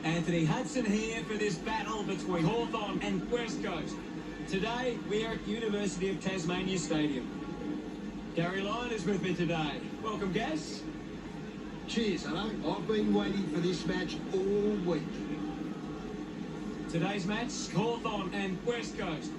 Anthony Hudson here for this battle between Hawthorn and West Coast. Today, we are at University of Tasmania Stadium. Gary Lyon is with me today. Welcome, Gaz. Cheers, hello. I've been waiting for this match all week. Today's match, Hawthorn and West Coast.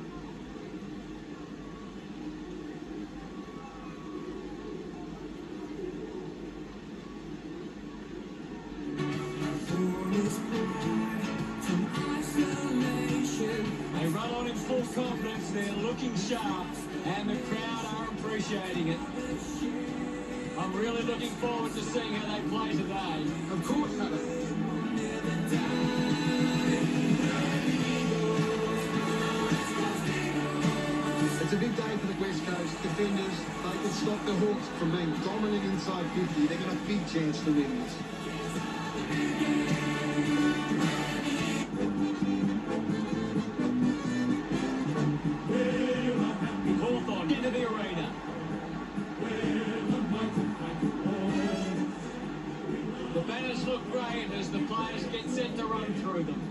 They run on in full confidence, they're looking sharp, and the crowd are appreciating it. I'm really looking forward to seeing how they play today. Of course, hello. It's a big day for the West Coast defenders. They can stop the Hawks from being dominant inside 50. They've got a big chance to win this. Hawthorn into the arena. The banners look great as the players get set to run through them.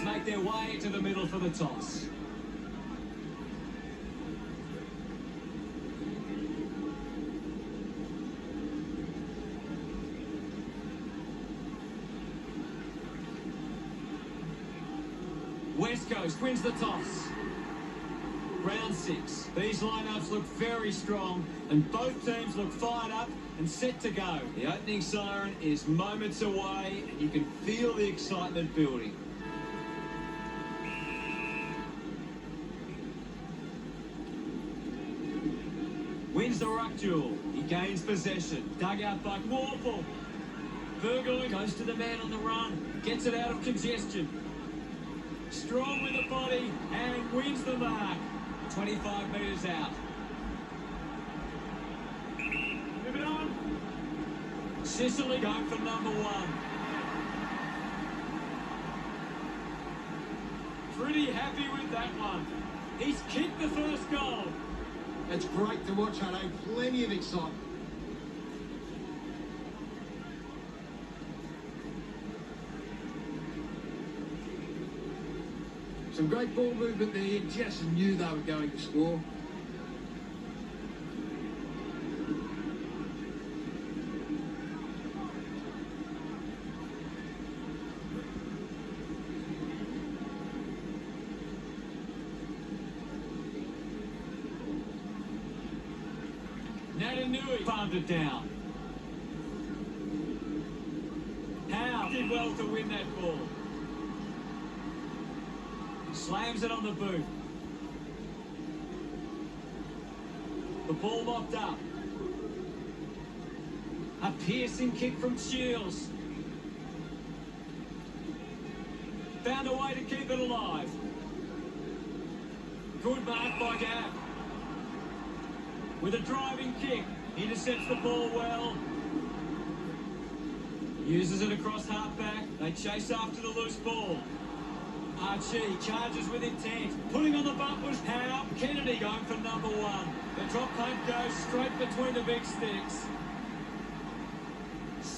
Make their way to the middle for the toss. West Coast wins the toss. Round 6. These lineups look very strong and both teams look fired up and set to go. The opening siren is moments away and you can feel the excitement building. Wins the ruck duel. He gains possession. Dug out by Warple. Burgoyne goes to the man on the run. Gets it out of congestion. Strong with the body and wins the mark. 25 metres out. Move it on. Sicily going for number 1. Pretty happy with that one. He's kicked the first goal. It's great to watch, Hutto. Plenty of excitement. Some great ball movement there. Just knew they were going to score. Natanui farmed it down. Howe did well to win that ball. Slams it on the boot. The ball mopped up. A piercing kick from Shields. Found a way to keep it alive. Good mark by Gav. With a driving kick, he intercepts the ball well. Uses it across half-back. They chase after the loose ball. Archie charges with intent. Putting on the bump was Howe. Kennedy going for number 1. The drop punt goes straight between the big sticks.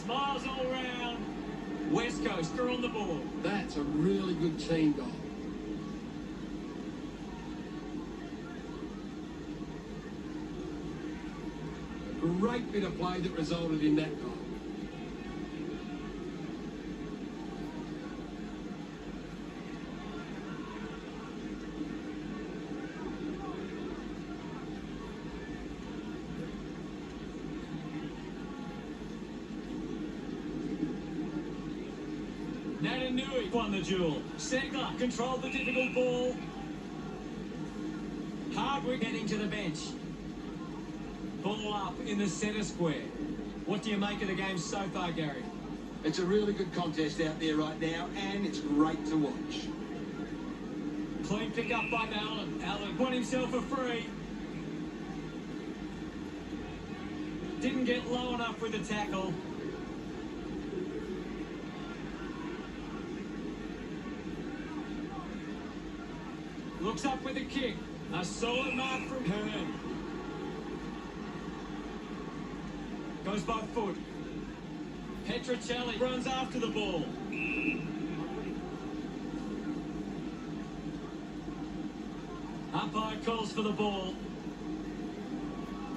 Smiles all round. West Coast are on the ball. That's a really good team goal. A great bit of play that resulted in that goal. Natanui won the duel. Segler controlled the difficult ball. Hardwick heading to the bench. Ball up in the centre square. What do you make of the game so far, Gary? It's a really good contest out there right now, and it's great to watch. Clean pick up by Allen. Allen won himself a free. Didn't get low enough with the tackle. Looks up with a kick. A solid mark from Hearn. Goes by foot. Petrocelli runs after the ball. Umpire calls for the ball.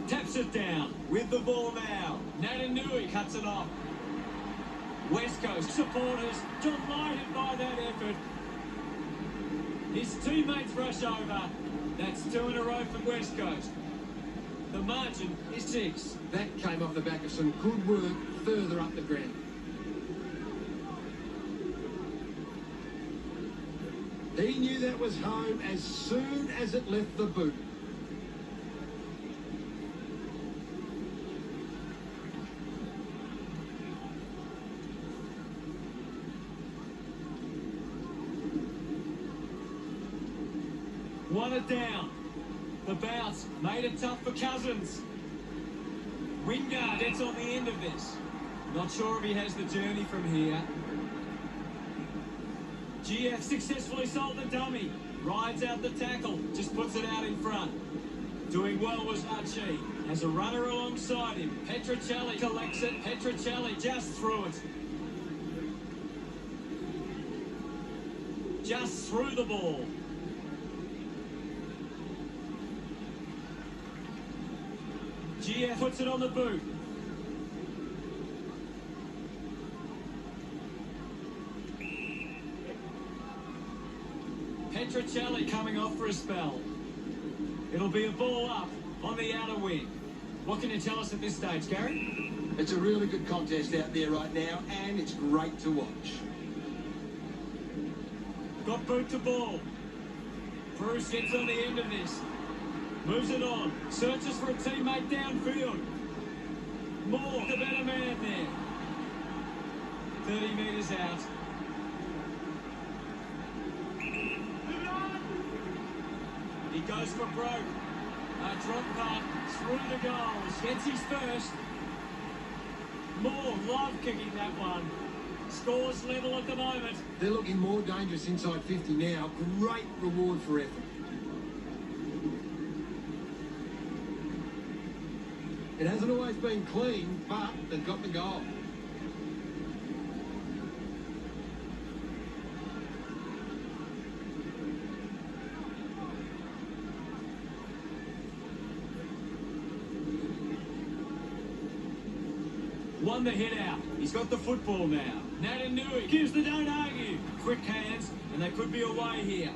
Taps it down. With the ball now. Natanui cuts it off. West Coast supporters delighted by that effort. His teammates rush over. That's 2 in a row for West Coast. The margin is 6. That came off the back of some good work further up the ground. He knew that was home as soon as it left the boot. Won it down. The bounce made it tough for Cousins. Wingard gets on the end of this. Not sure if he has the journey from here. GF successfully sold the dummy. Rides out the tackle. Just puts it out in front. Doing well was Archie. Has a runner alongside him. Petrocelli collects it. Petrocelli just threw it. Just threw the ball. GF puts it on the boot. Petrocelli coming off for a spell. It'll be a ball up on the outer wing. What can you tell us at this stage, Gary? It's a really good contest out there right now, and it's great to watch. Got boot to ball. Bruce gets on the end of this. Moves it on. Searches for a teammate downfield. Moore, the better man there. 30 metres out. He goes for broke. A drop punt through the goals. Gets his first. Moore, love kicking that one. Scores level at the moment. They're looking more dangerous inside 50 now. Great reward for effort. It hasn't always been clean, but they've got the goal. Won the hit out. He's got the football now. Natanui gives the don't argue. Quick hands, and they could be away here.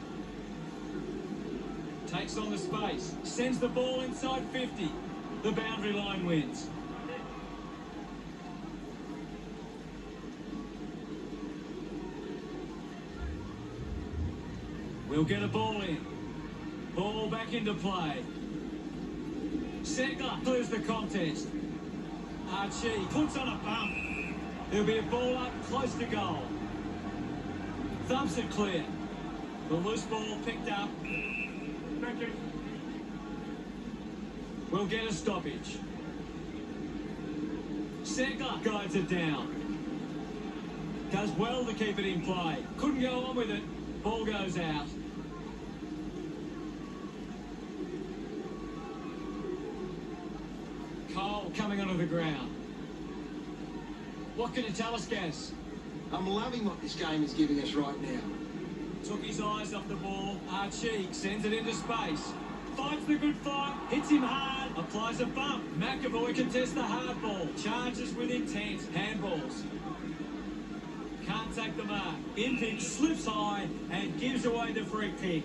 Takes on the space. Sends the ball inside 50. The boundary line wins. We'll get a ball in. Ball back into play. Segler clears the contest. Archie puts on a bump. There'll be a ball up close to goal. Thumps it clear. The loose ball picked up. We'll get a stoppage. Segler guides it down. Does well to keep it in play. Couldn't go on with it. Ball goes out. Cole coming onto the ground. What can you tell us, Gaz? I'm loving what this game is giving us right now. Took his eyes off the ball. Cheek sends it into space. Fights the good fight, hits him hard, applies a bump. McAvoy contests the hard ball, charges with intent, handballs. Can't take the mark. In pick, slips high and gives away the free kick.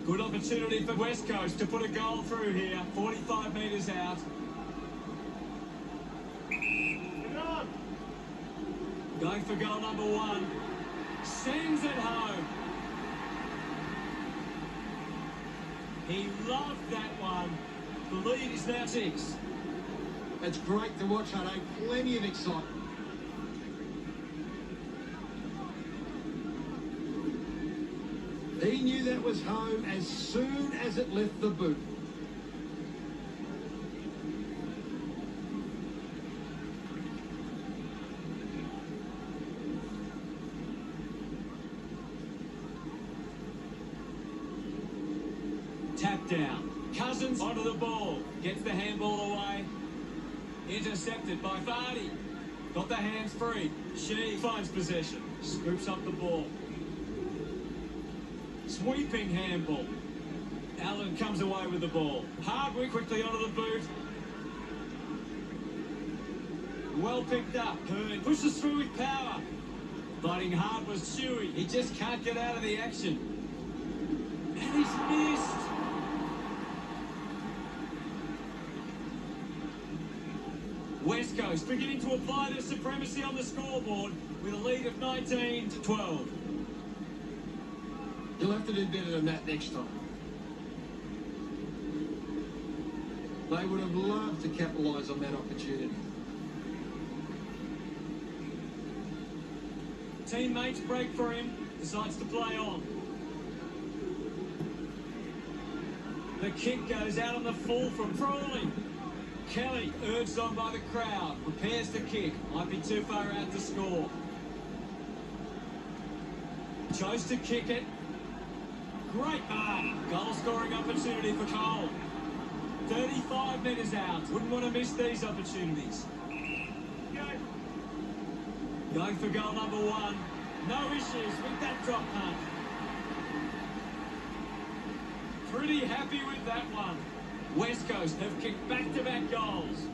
Good opportunity for West Coast to put a goal through here. 45 metres out. Going for goal number 1. Sends it home. He loved that one. The lead is now 6. It's great to watch, Hutto. Plenty of excitement. He knew that was home as soon as it left the boot. Tap down. Cousins onto the ball. Gets the handball away. Intercepted by Vardy. Got the hands free. She finds possession. Scoops up the ball. Sweeping handball. Allen comes away with the ball. Hardwick quickly onto the boot. Well picked up. Hearn pushes through with power. Fighting hard was Shuey. He just can't get out of the action. And he's missed. West Coast beginning to apply their supremacy on the scoreboard with a lead of 19-12. You'll have to do better than that next time. They would have loved to capitalise on that opportunity. Teammates break for him, decides to play on. The kick goes out on the full from Crawley. Kelly, urged on by the crowd, prepares the kick. Might be too far out to score. Chose to kick it. Great mark. Goal scoring opportunity for Cole. 35 metres out. Wouldn't want to miss these opportunities. Going for goal number 1. No issues with that drop punt. Pretty happy with that one. West Coast have kicked back-to-back goals.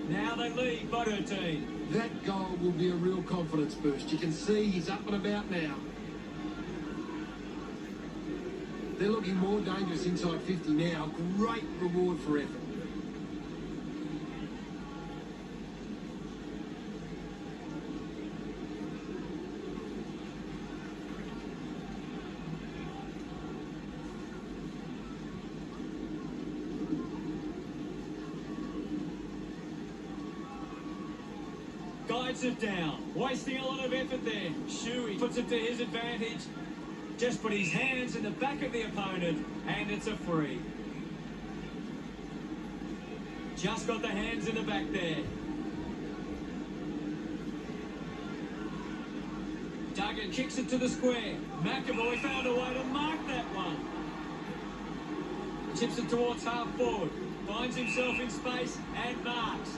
Now they lead by 13. That goal will be a real confidence boost. You can see he's up and about now. They're looking more dangerous inside 50 now. Great reward for effort. Guides it down. Wasting a lot of effort there. Shuey puts it to his advantage. Just put his hands in the back of the opponent, and it's a free. Just got the hands in the back there. Duggan kicks it to the square. McAvoy found a way to mark that one. Chips it towards half forward. Finds himself in space and marks.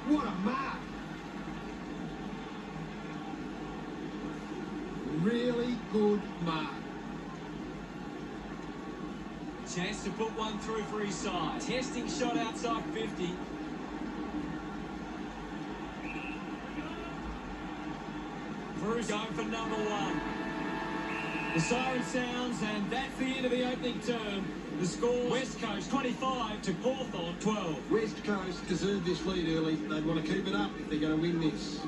What a mark! Really good mark. Chance to put one through for his side. Testing shot outside 50. Bruce going for number 1. The siren sounds, and that's the end of the opening term. The score, West Coast 25 to Hawthorn 12. West Coast deserved this lead early. They'd want to keep it up if they're going to win this.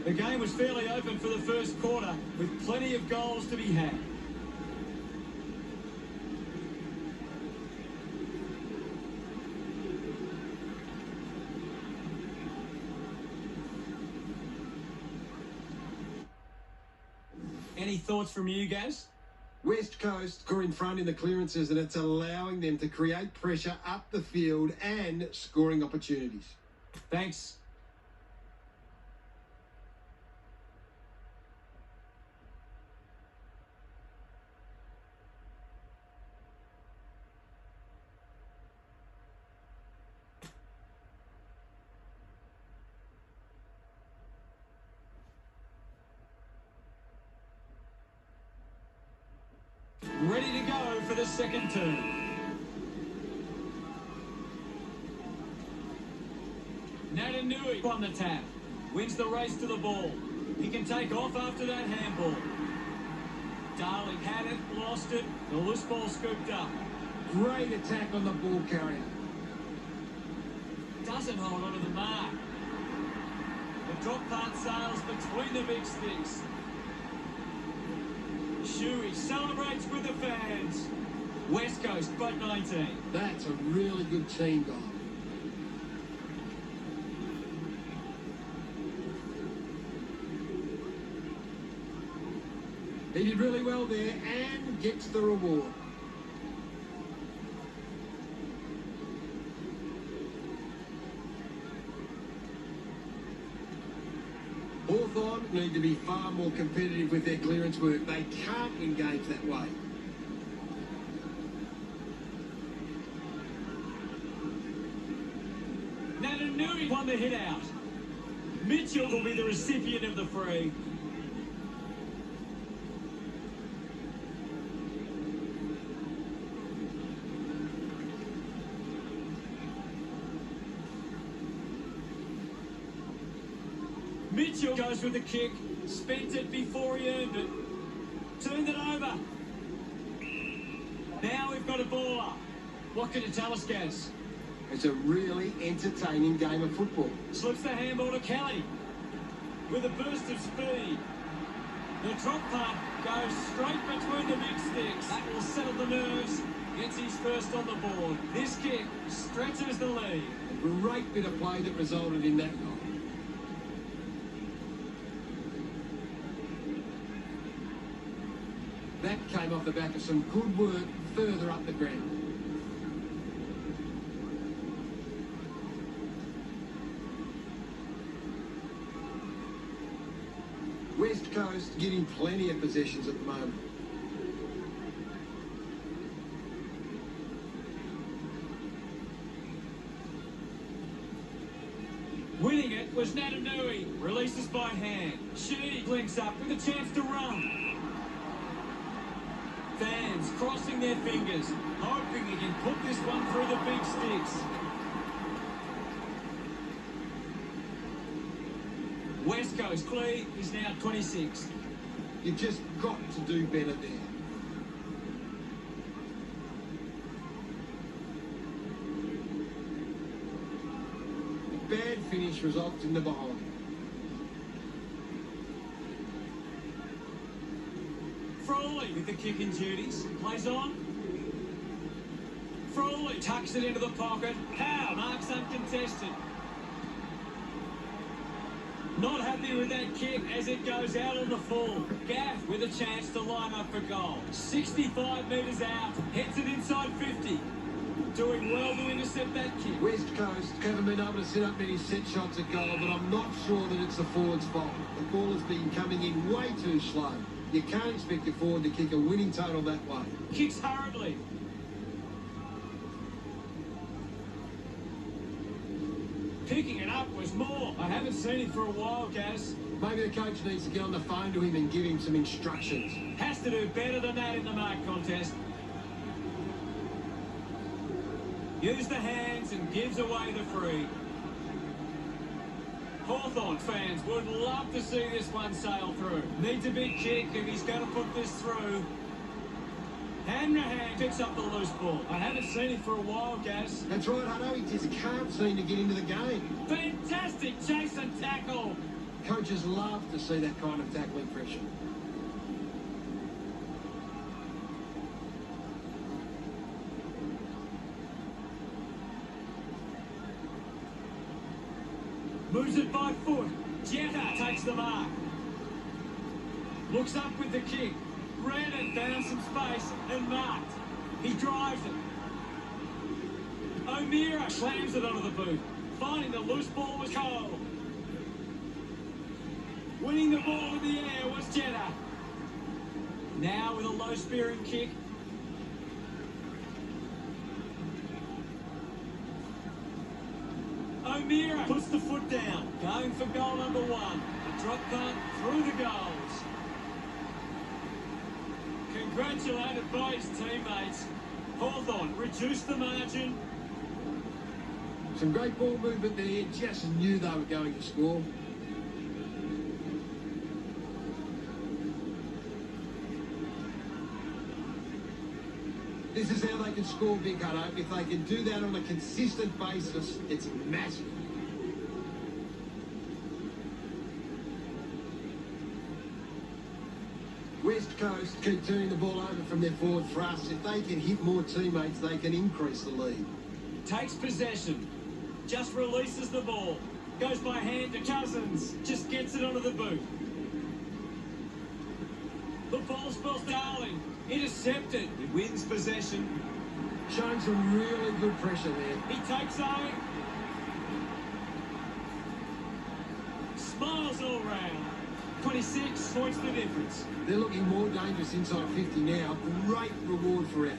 The game was fairly open for the first quarter, with plenty of goals to be had. Any thoughts from you, Gaz? West Coast are in front in the clearances, and it's allowing them to create pressure up the field and scoring opportunities. Thanks. ready to go for the second turn. Natanui on the tap. Wins the race to the ball. He can take off after that handball. Darling had it, lost it. The loose ball scooped up. Great attack on the ball carrier. Doesn't hold on to the mark. The drop part sails between the big sticks. Shuey celebrates with the fans. West Coast by 19. That's a really good team goal. He did really well there and gets the reward. Hawthorn need to be far more competitive with their clearance work. They can't engage that way. Natanui won the hit out. Mitchell will be the recipient of the free. Mitchell goes with the kick, spent it before he earned it, turned it over. Now we've got a baller. What can you tell us, Gaz? It's a really entertaining game of football. Slips the handball to Kelly with a burst of speed. The drop punt goes straight between the big sticks. That will settle the nerves. Gets his first on the board. This kick stretches the lead. A great bit of play that resulted in that goal. That came off the back of some good work further up the ground. West Coast getting plenty of possessions at the moment. Winning it was Natanui. Releases by hand. She links up with a chance to run. Fans crossing their fingers, hoping he can put this one through the big sticks. West Coast lead is now 26. You've just got to do better there. A bad finish results in the behind. Frawley with the kicking duties. Plays on. Frawley tucks it into the pocket. Howe marks uncontested. Not happy with that kick as it goes out on the full. Gaff with a chance to line up for goal. 65 metres out. Heads it inside 50. Doing well to intercept that kick. West Coast haven't been able to set up many set shots at goal, but I'm not sure that it's the forward's fault. The ball has been coming in way too slow. You can't expect your forward to kick a winning total that way. Kicks hurriedly. Picking it up was more. I haven't seen him for a while, Gaz. Maybe the coach needs to get on the phone to him and give him some instructions. Has to do better than that in the mark contest. Use the hands and gives away the free. Hawthorn fans would love to see this one sail through. Needs a big kick if he's going to put this through. Hanrahan picks up the loose ball. I haven't seen him for a while, Gaz. That's right, Hutto. He just can't seem to get into the game. Fantastic chase and tackle. Coaches love to see that kind of tackling pressure. Moves it by foot. Jetta takes the mark. Looks up with the kick. Ran it down some space and marked. He drives it. O'Meara slams it onto the boot. Finding the loose ball was Cole. Winning the ball in the air was Jetta. Now with a low spearing kick. O'Meara puts the foot down, going for goal number one. A drop punt through the goals. Congratulated by his teammates. Hawthorn reduced the margin. Some great ball movement there, just knew they were going to score. This is how they can score, Big Hutto. If they can do that on a consistent basis, it's massive. West Coast keep turning the ball over from their forward thrust. If they can hit more teammates, they can increase the lead. Takes possession. Just releases the ball. Goes by hand to Cousins. Just gets it onto the boot. The ball spells Darling. Intercepted. He wins possession. Showing some really good pressure there. He takes aim. Smiles all round. 26 points the difference. They're looking more dangerous inside 50 now. Great reward for effort.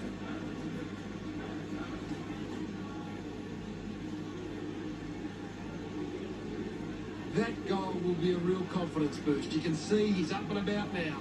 That goal will be a real confidence boost. You can see he's up and about now.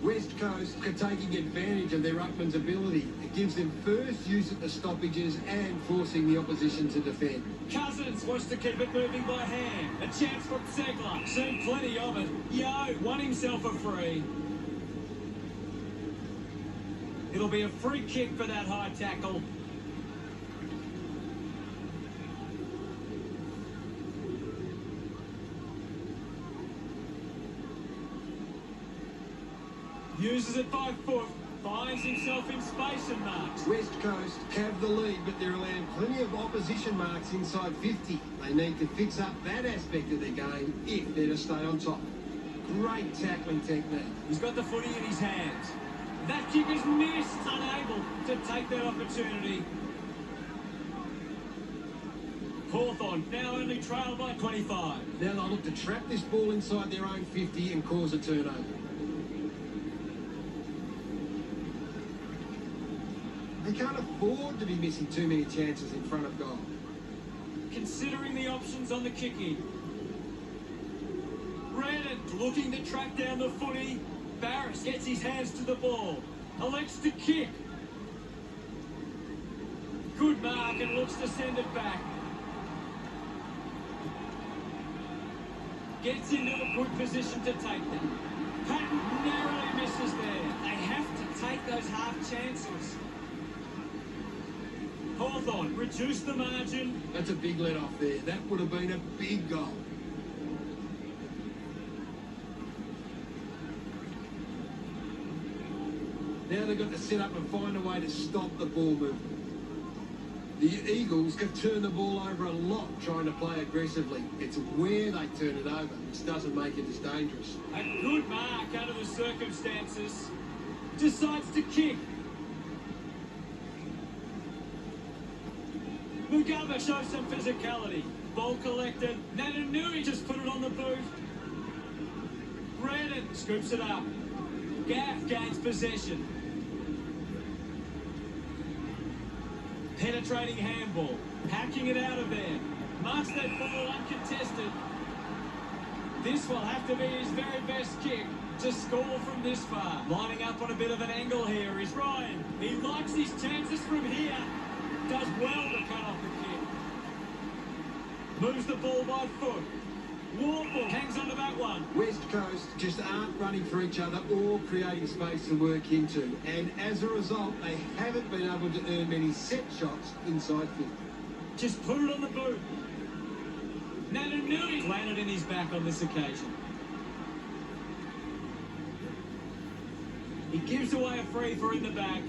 West Coast are taking advantage of their ruckman's ability. It gives them first use at the stoppages and forcing the opposition to defend. Cousins wants to keep it moving by hand. A chance for Zegler. Seen plenty of it. Yo won himself a free. It'll be a free kick for that high tackle. Uses it by foot, finds himself in space and marks. West Coast have the lead, but they're allowing plenty of opposition marks inside 50. They need to fix up that aspect of their game if they're to stay on top. Great tackling technique. He's got the footy in his hands. That kick is missed, unable to take that opportunity. Hawthorn now only trail by 25. Now they'll look to trap this ball inside their own 50 and cause a turnover. They can't afford to be missing too many chances in front of goal. Considering the options on the kicking. Redden looking to track down the footy. Barris gets his hands to the ball. Elects to kick. Good mark and looks to send it back. Gets into a good position to take them. Patton narrowly misses there. They have to take those half chances. Hawthorn reduced the margin. That's a big let off there. That would have been a big goal. Now they've got to set up and find a way to stop the ball movement. The Eagles have turned the ball over a lot trying to play aggressively. It's where they turn it over which doesn't make it as dangerous. A good mark under the circumstances. Decides to kick. Mugabe shows some physicality. Ball collected. Natanui just put it on the boot. Redden scoops it up. Gaff gains possession. Penetrating handball. Hacking it out of there. Marks that ball uncontested. This will have to be his very best kick to score from this far. Lining up on a bit of an angle here is Ryan. He likes his chances from here. Does well to cut off the kick. Moves the ball by foot. Warble hangs onto that one. West Coast just aren't running for each other or creating space to work into. And as a result, they haven't been able to earn many set shots inside 50. Just put it on the boot. Natanui landed in his back on this occasion. He gives away a free for in the back.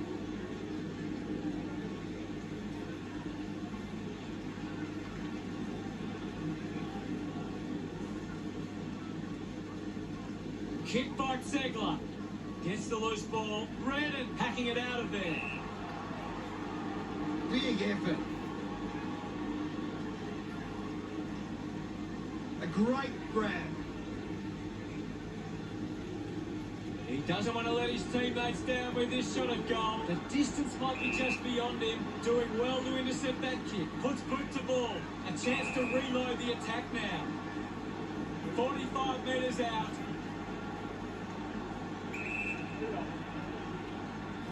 Kick by Zegler. Gets the loose ball. Redden hacking it out of there. Big effort. A great grab. Doesn't want to let his teammates down with this shot at goal. The distance might be just beyond him. Doing well to intercept that kick. Puts boot to ball. A chance to reload the attack now. 45 metres out.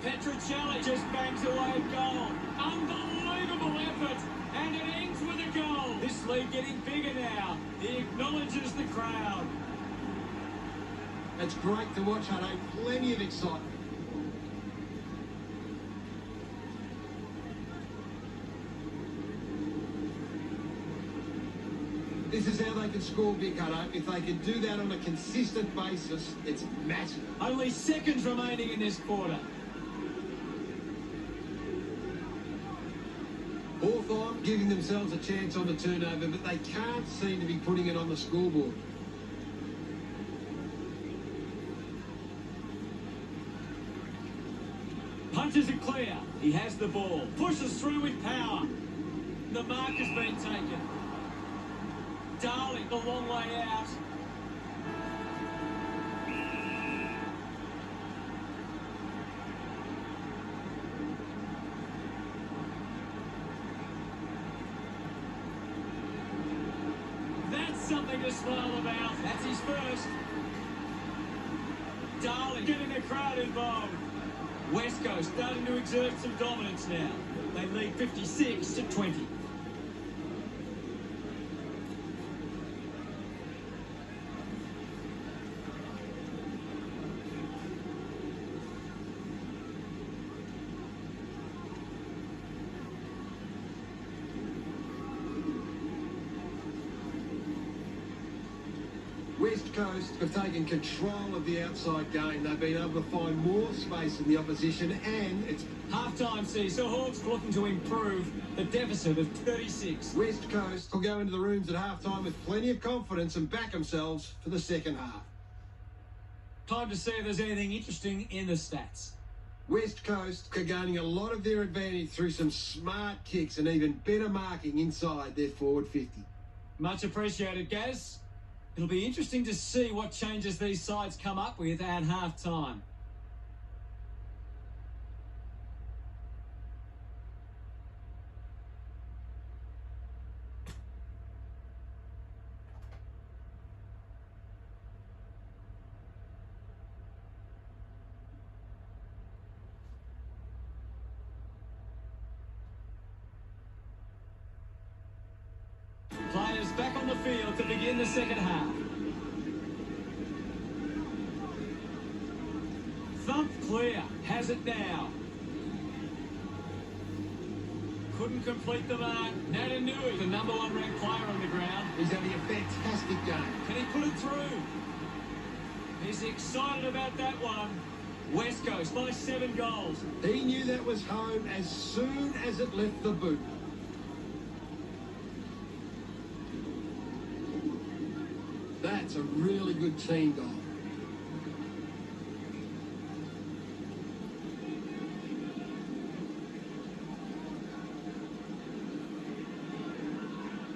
Petruccelli just bangs away at goal. Unbelievable effort. And it ends with a goal. This lead getting bigger now. He acknowledges the crowd. It's great to watch, Hutto. Plenty of excitement. This is how they can score big, Hutto. If they can do that on a consistent basis, it's massive. Only seconds remaining in this quarter. Hawthorn giving themselves a chance on the turnover, but they can't seem to be putting it on the scoreboard. Punches it clear. He has the ball. Pushes through with power. The mark has been taken. Darling, a long way out. That's something to smile about. That's his first. Darling getting the crowd involved. West Coast starting to exert some dominance now. They lead 56-20. West Coast have taken control of the outside game. They've been able to find more space in the opposition, and it's Half-time sees the Hawks looking to improve the deficit of 36. West Coast will go into the rooms at half-time with plenty of confidence and back themselves for the second half. Time to see if there's anything interesting in the stats. West Coast are gaining a lot of their advantage through some smart kicks and even better marking inside their forward 50. Much appreciated, Gaz. It'll be interesting to see what changes these sides come up with at half-time. Players back on the field to begin the second half. Thump clear, has it now. Couldn't complete the mark. Natanui, the #1 ranked player on the ground. He's having a fantastic game. Can he put it through? He's excited about that one. West Coast by 7 goals. He knew that was home as soon as it left the boot. That's a really good team goal.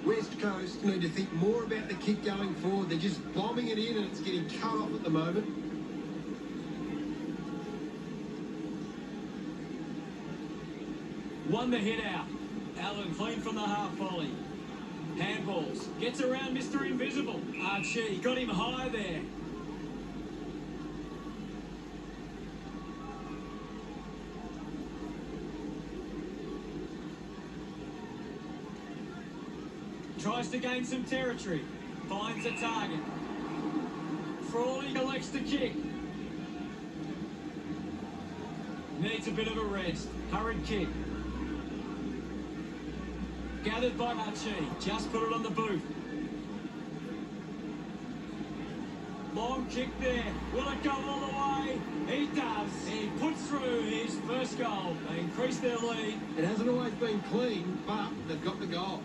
West Coast need to think more about the kick going forward. They're just bombing it in and it's getting cut off at the moment. Won the hit out. Allen clean from the half volley. Handballs. Gets around Mr. Invisible. Archie got him high there. Tries to gain some territory. Finds a target. Frawley elects to kick. Needs a bit of a rest. Hurried kick. Gathered by Archie. Just put it on the boot. Long kick there. Will it go all the way? He does. He puts through his first goal. They increase their lead. It hasn't always been clean, but they've got the goal.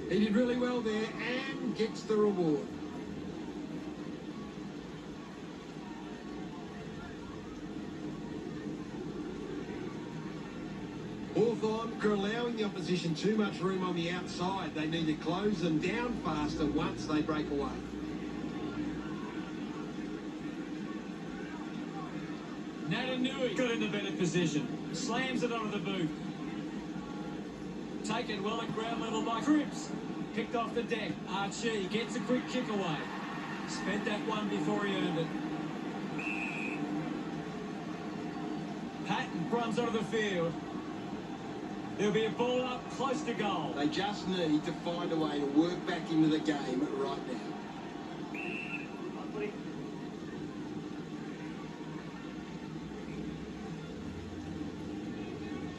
He did really well there and gets the reward. Hawthorn are allowing the opposition too much room on the outside. They need to close them down faster once they break away. got in a better position. Slams it onto the boot. Taken well at ground level by Cripps. Picked off the deck. Archie gets a quick kick away. Spent that one before he earned it. Patton runs onto the field. There'll be a ball up close to goal. They just need to find a way to work back into the game right now.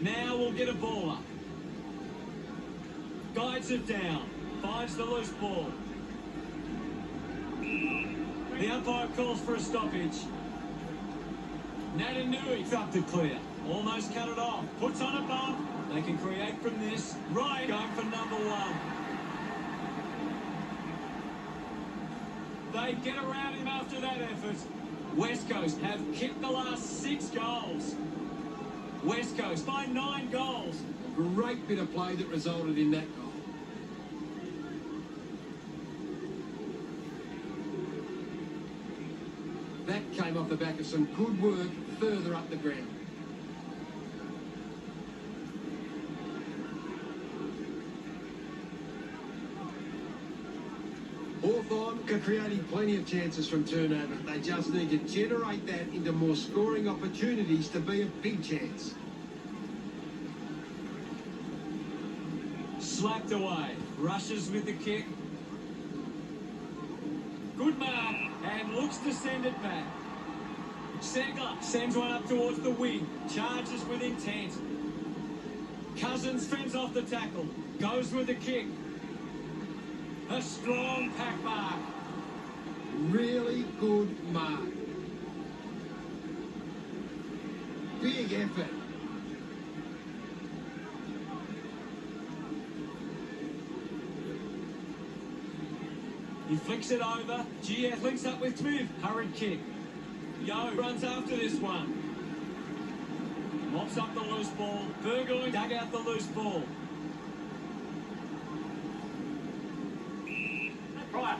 Now we'll get a ball up. Guides it down. Finds the loose ball. The umpire calls for a stoppage. Natanui up to clear. Almost cut it off. Puts on a bump. They can create from this. Right, going for number one. They get around him after that effort. West Coast have kicked the last 6 goals. West Coast by 9 goals. A great bit of play that resulted in that goal. That came off the back of some good work further up the ground. Hawthorn are creating plenty of chances from turnover. They just need to generate that into more scoring opportunities to be a big chance. Slapped away. Rushes with the kick. Good mark. And looks to send it back. Segler sends one up towards the wing. Charges with intent. Cousins fends off the tackle. Goes with the kick. A strong pack mark. Really good mark. Big effort. He flicks it over. GF links up with Smith. Hurried kick. Yo runs after this one. Mops up the loose ball. Burgoyne dug out the loose ball. Right.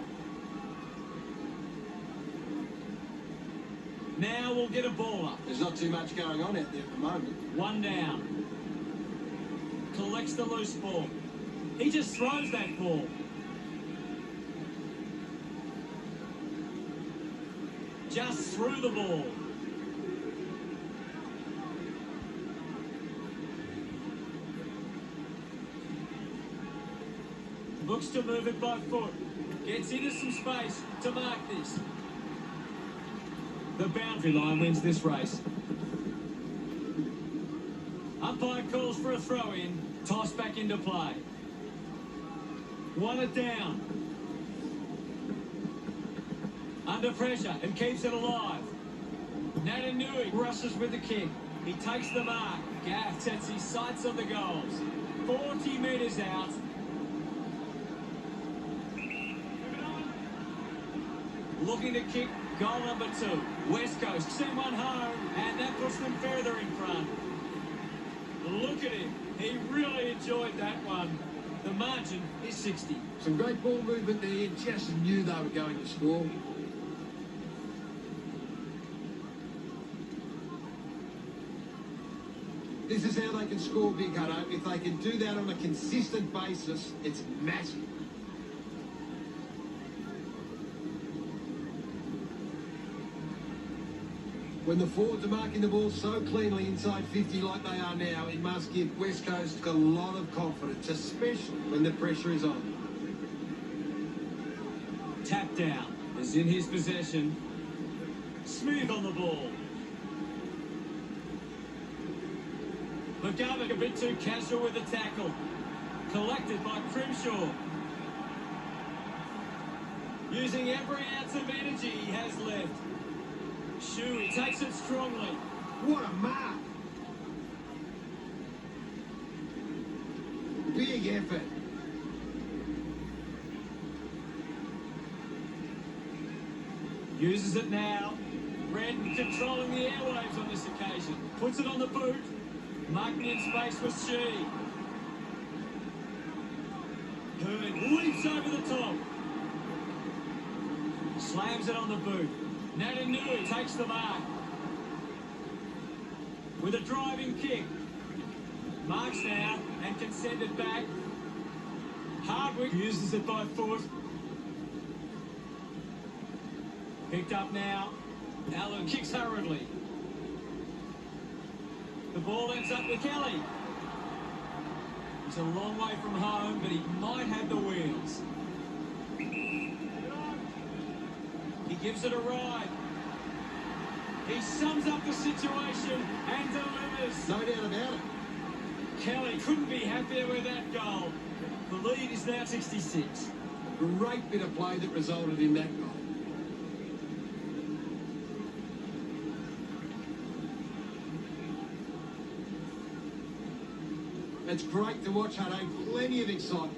Now we'll get a ball up. There's not too much going on out there at the moment. One down. Collects the loose ball. He just throws that ball. Just through the ball. Looks to move it by foot. Gets into some space to mark this. The boundary line wins this race. Umpire calls for a throw-in. Toss back into play. Won it down. Under pressure and keeps it alive. Natanui rushes with the kick. He takes the mark. Gaff sets his sights on the goals. 40 metres out. Looking to kick goal number 2. West Coast send one home, and that puts them further in front. Look at him. He really enjoyed that one. The margin is 60. Some great ball movement there. Just knew they were going to score. This is how they can score, Big Hutto. If they can do that on a consistent basis, it's massive. When the forwards are marking the ball so cleanly inside 50 like they are now, it must give West Coast a lot of confidence, especially when the pressure is on. Tap down is in his possession. Smooth on the ball. McGovern a bit too casual with the tackle. Collected by Crimshaw. Using every ounce of energy he has left. Shuey takes it strongly. What a mark! Big effort. Uses it now. Redden controlling the airwaves on this occasion. Puts it on the boot. Marking in space with Shee. Hearn leaps over the top. Slams it on the boot. Natanui takes the mark. with a driving kick. Marks now and can send it back. Hardwick uses it by foot. Picked up now. Allen kicks hurriedly. The ball ends up with Kelly. He's a long way from home, but he might have the wheels. He gives it a ride. He sums up the situation and delivers. No doubt about it. Kelly couldn't be happier with that goal. The lead is now 66. Great bit of play that resulted in that goal. It's great to watch, Hutto. Plenty of excitement.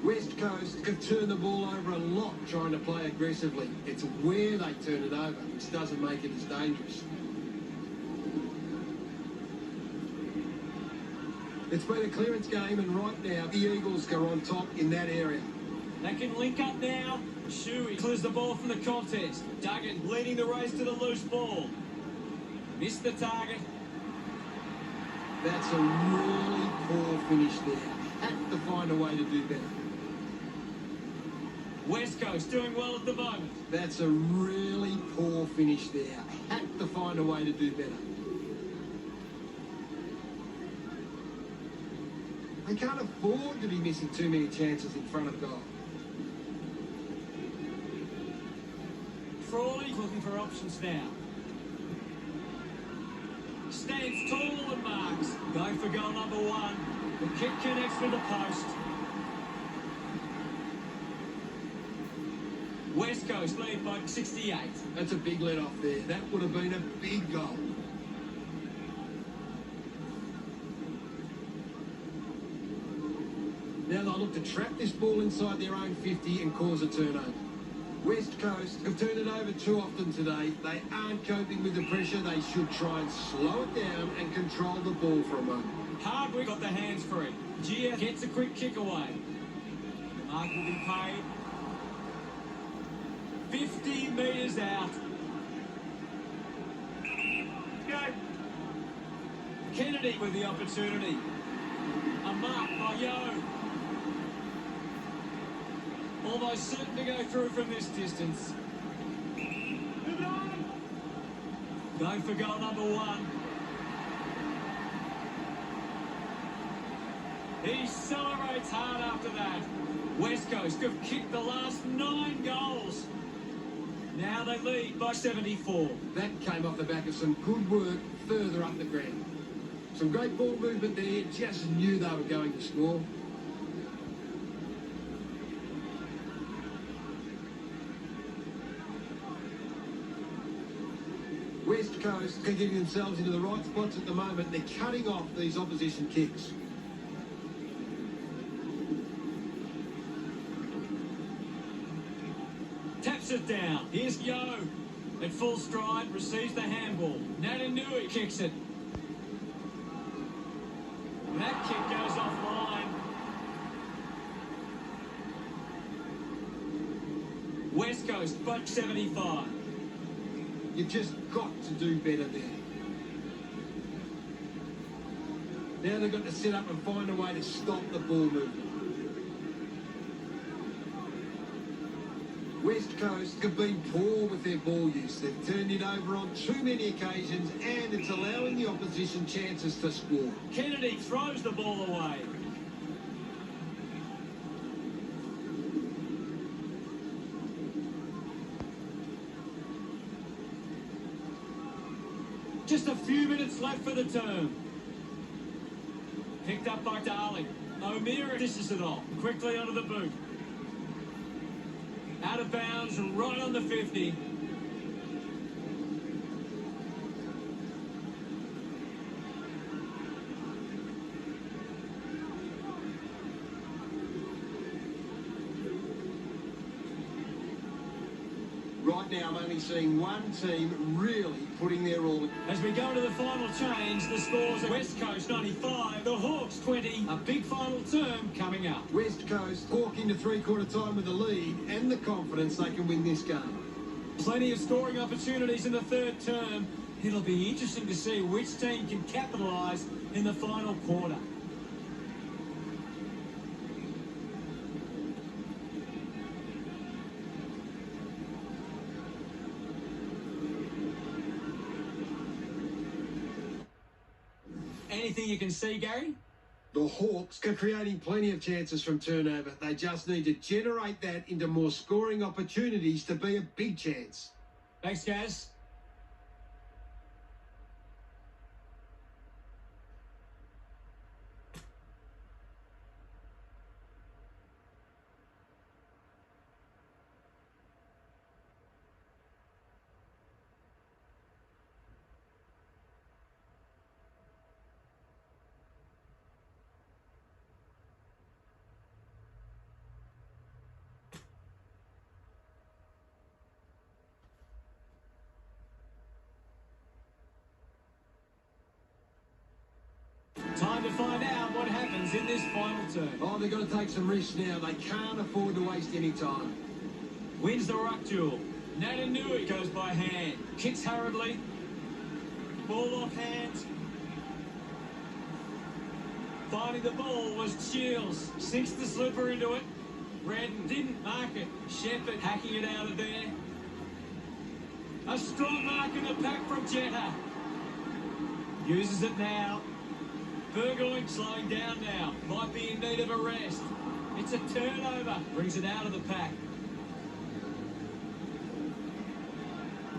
West Coast could turn the ball over a lot trying to play aggressively. It's where they turn it over, which doesn't make it as dangerous. It's been a clearance game, and right now the Eagles are on top in that area. They can link up now. Shuey clears the ball from the contest. Duggan leading the race to the loose ball. Missed the target. That's a really poor finish there. Have to find a way to do better. West Coast doing well at the moment. That's a really poor finish there. Have to find a way to do better. They can't afford to be missing too many chances in front of goal. Frawley looking for options now. Stands tall and marks. Going for goal number one. The kick connects with the post. West Coast lead by 68. That's a big let off there. That would have been a big goal. Now they'll look to trap this ball inside their own 50 and cause a turnover. West Coast have turned it over too often today. They aren't coping with the pressure. They should try and slow it down and control the ball for a moment. Hardwick got the hands free. Gia gets a quick kick away. The mark will be paid. 50 metres out. Go. Kennedy with the opportunity. A mark by Yo. Almost certain to go through from this distance. Going for goal number one. He celebrates hard after that. West Coast have kicked the last 9 goals. Now they lead by 74. That came off the back of some good work further up the ground. Some great ball movement there. Just knew they were going to score. West Coast are getting themselves into the right spots at the moment. They're cutting off these opposition kicks. Taps it down. Here's Yo. At full stride, receives the handball. Natanui kicks it. That kick goes offline. West Coast, by 75. You've just got to do better there. Now they've got to set up and find a way to stop the ball movement. West Coast have been poor with their ball use. They've turned it over on too many occasions, and it's allowing the opposition chances to score. Kennedy throws the ball away. Just a few minutes left for the term. Picked up by Darling. O'Meara dishes it off. Quickly onto the boot. Out of bounds, right on the 50. Right right now, I'm only seeing one team really putting their all in. As we go to the final change, the scores are West Coast 95, the Hawks 20. A big final term coming up. West Coast walk into three-quarter time with the lead and the confidence they can win this game. Plenty of scoring opportunities in the third term. It'll be interesting to see which team can capitalise in the final quarter. Anything you can see, Gary? The Hawks are creating plenty of chances from turnover. They just need to generate that into more scoring opportunities to be a big chance. Thanks, Gaz. Time to find out what happens in this final term. Oh, they've got to take some risks now. They can't afford to waste any time. Wins the ruck duel. Natanui goes by hand. Kicks hurriedly. Ball off hands. Finding the ball was Shields. Sinks the slipper into it. Redden didn't mark it. Shepherd hacking it out of there. A strong mark in the pack from Jetta. Uses it now. Burgoyne slowing down now. Might be in need of a rest. It's a turnover. Brings it out of the pack.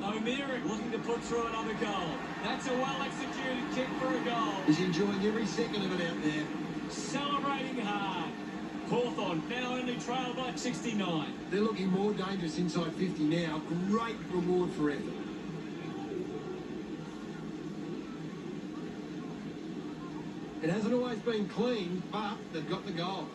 O'Meara looking to put through another goal. That's a well-executed kick for a goal. He's enjoying every second of it out there. Celebrating hard. Hawthorn now only trail by 69. They're looking more dangerous inside 50 now. Great reward for effort. It hasn't always been clean, but they've got the goal.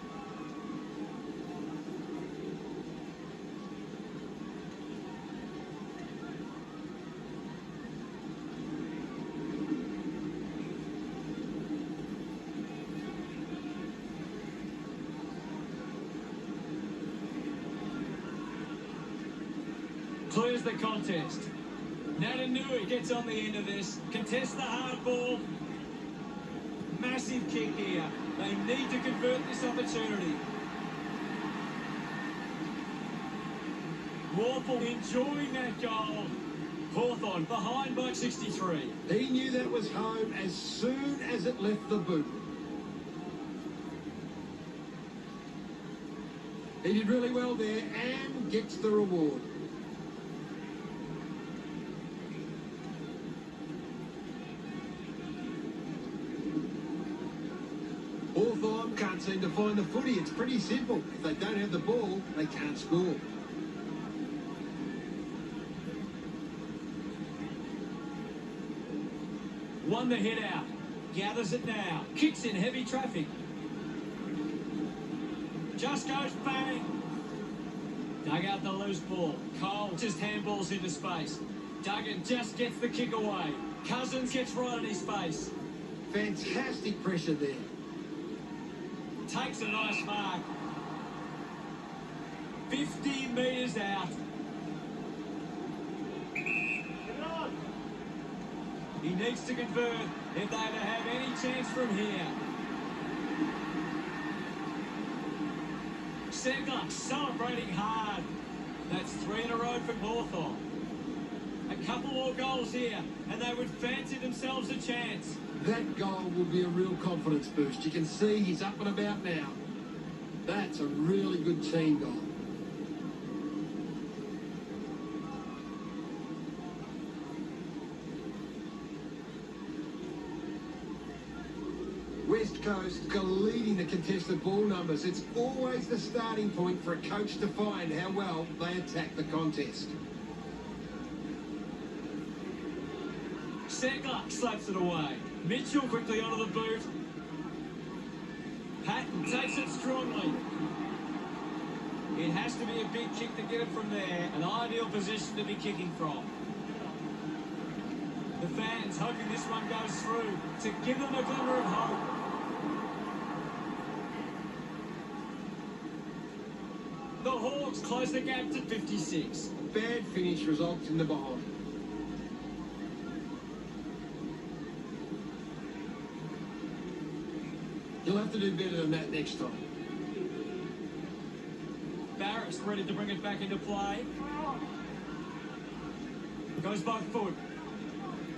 Clears the contest. Natanui gets on the end of this. Contests the hard ball. Massive kick here. They need to convert this opportunity. Warple enjoying that goal. Hawthorn behind by 63. He knew that was home as soon as it left the boot. He did really well there and gets the reward. Hawthorn can't seem to find the footy. It's pretty simple. If they don't have the ball, they can't score. Won the hit out. Gathers it now. Kicks in heavy traffic. Just goes bang. Dug out the loose ball. Cole just handballs into space. Duggan just gets the kick away. Cousins gets right in his face. Fantastic pressure there. Takes a nice mark. 50 metres out. He needs to convert if they to have any chance from here. Segler celebrating hard. That's 3 in a row for Hawthorn. A couple more goals here, and they would fancy themselves a chance. That goal will be a real confidence boost. You can see he's up and about now. That's a really good team goal. West Coast are leading the contested ball numbers. It's always the starting point for a coach to find how well they attack the contest. Segler slaps it away. Mitchell quickly onto the boot. Patton takes it strongly. It has to be a big kick to get it from there. An ideal position to be kicking from. The fans hoping this one goes through to give them a glimmer of hope. The Hawks close the gap to 56. Bad finish results in the behind. You'll have to do better than that next time. Barris ready to bring it back into play. Goes by foot.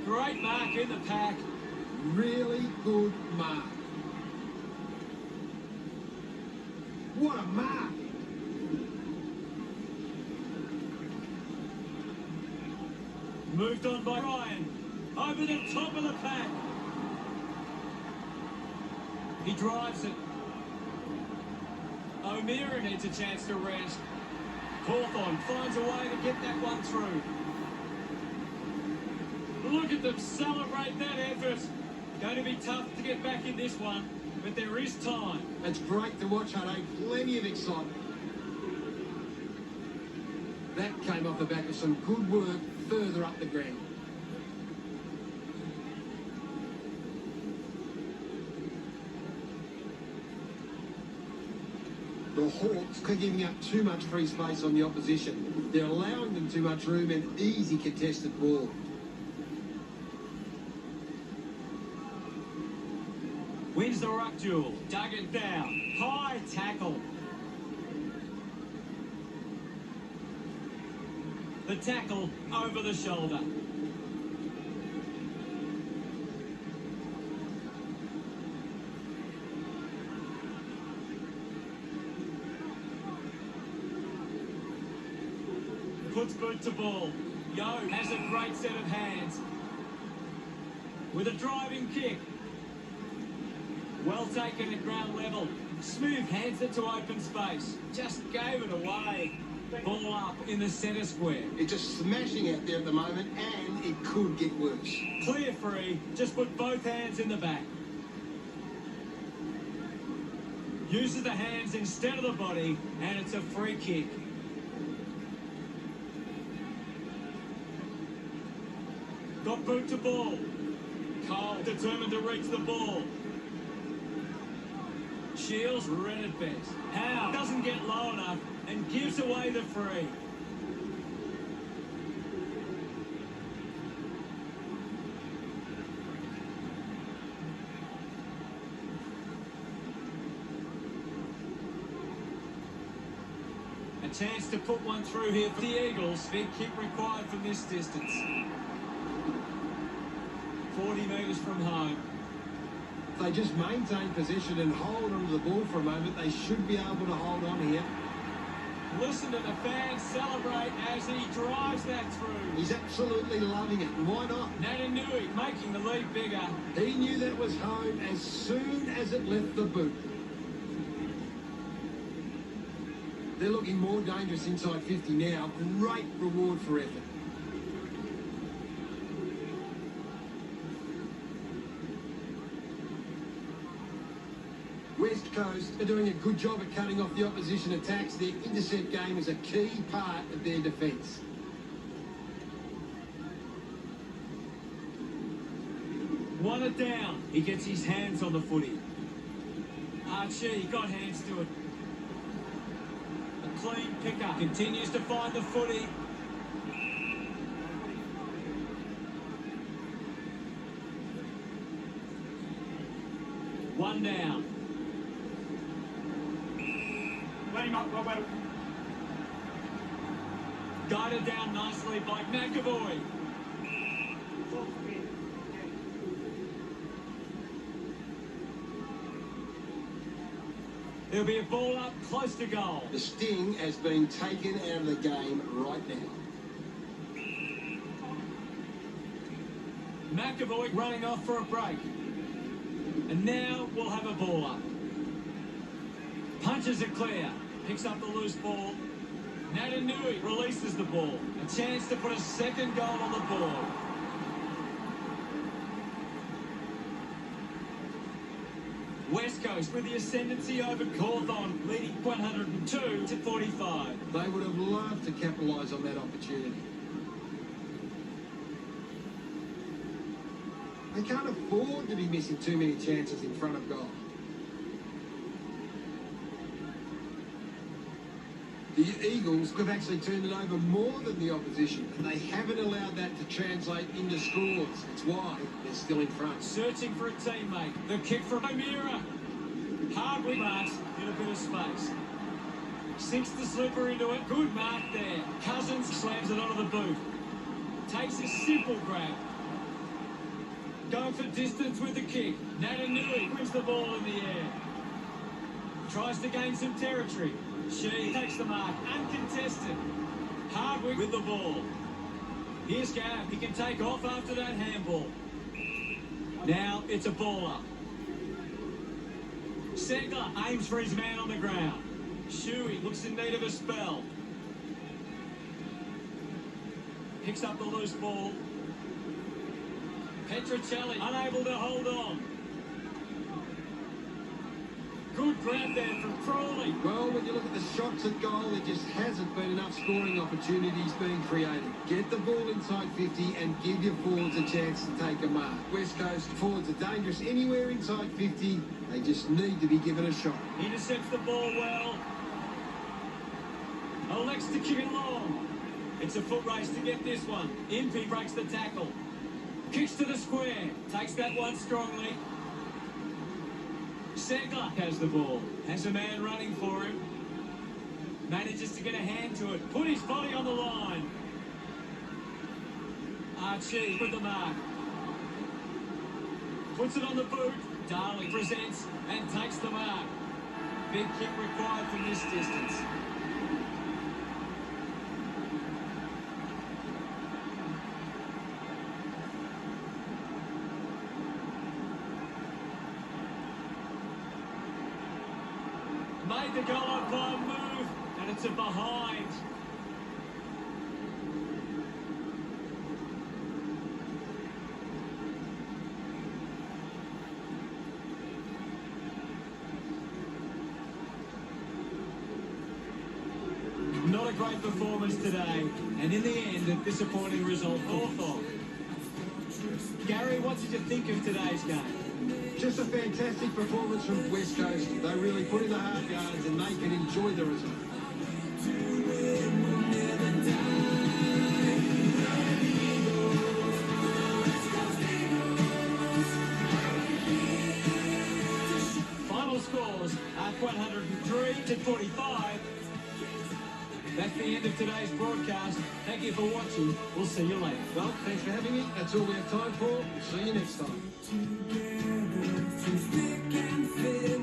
Great mark in the pack. Really good mark. What a mark! Moved on by Ryan. Over the top of the pack. He drives it. O'Meara needs a chance to rest. Hawthorn finds a way to get that one through. Look at them celebrate that effort. Going to be tough to get back in this one, but there is time. It's great to watch, Hutto. Plenty of excitement. That came off the back of some good work further up the ground. The Hawks are giving up too much free space on the opposition. They're allowing them too much room and easy contested ball. Wins the ruck duel. Dug it down. High tackle. The tackle over the shoulder. Puts boot to ball. Yo has a great set of hands. With a driving kick. Well taken at ground level. Smooth hands it to open space. Just gave it away. Ball up in the centre square. It's just smashing out there at the moment, and it could get worse. Clear free. Just put both hands in the back. Uses the hands instead of the body, and it's a free kick. Got boot to ball. Cole determined to reach the ball. Shields read it best. Howe doesn't get low enough and gives away the free. A chance to put one through here for the Eagles. Big kick required from this distance. 40 metres from home. If they just maintain possession and hold onto the ball for a moment, they should be able to hold on here. Listen to the fans celebrate as he drives that through. He's absolutely loving it. Why not? Natanui making the lead bigger. He knew that was home as soon as it left the boot. They're looking more dangerous inside 50 now. Great reward for effort. West Coast are doing a good job at cutting off the opposition attacks. Their intercept game is a key part of their defence. One it down. He gets his hands on the footy. Archie got hands to it. A clean pickup. Continues to find the footy. One down. Guided down nicely by McAvoy. There'll be a ball up close to goal. The sting has been taken out of the game right now. McAvoy running off for a break. And now we'll have a ball up. Punches it clear. Picks up the loose ball. Natanui releases the ball. A chance to put a second goal on the board. West Coast with the ascendancy over Hawthorn, leading 102 to 45. They would have loved to capitalise on that opportunity. They can't afford to be missing too many chances in front of goal. The Eagles have actually turned it over more than the opposition, and they haven't allowed that to translate into scores. It's why they're still in front. Searching for a teammate. The kick from O'Meara. Hardwick marks in a bit of space. Sinks the slipper into it. Good mark there. Cousins slams it onto the boot. Takes a simple grab. Going for distance with the kick. Natanui wins the ball in the air. Tries to gain some territory. She takes the mark, uncontested. Hardwick with the ball. Here's Gav. He can take off after that handball. Now it's a ball up. Segler aims for his man on the ground. Shuey looks in need of a spell. Picks up the loose ball. Petrocelli unable to hold on. Good grab there from Crawley. Well, when you look at the shots at goal, there just hasn't been enough scoring opportunities being created. Get the ball inside 50 and give your forwards a chance to take a mark. West Coast forwards are dangerous anywhere inside 50. They just need to be given a shot. Intercepts the ball well. Elects to kick it long. It's a foot race to get this one. Impey breaks the tackle. Kicks to the square. Takes that one strongly. Segler has the ball. Has a man running for him. Manages to get a hand to it. Put his body on the line. Archie with the mark. Puts it on the boot. Darling presents and takes the mark. Big kick required from this distance. Made the goal up by a move, and it's a behind. Not a great performance today, and in the end, a disappointing result for Hawthorn. Gary, what did you think of today's game? Just a fantastic performance from West Coast. They really put in the hard yards and they can enjoy the result. Final scores at 103 to 45. That's the end of today's broadcast. Thank you for watching. We'll see you later. Well, thanks for having me. That's all we have time for. We'll see you next time. Together through thick and thin.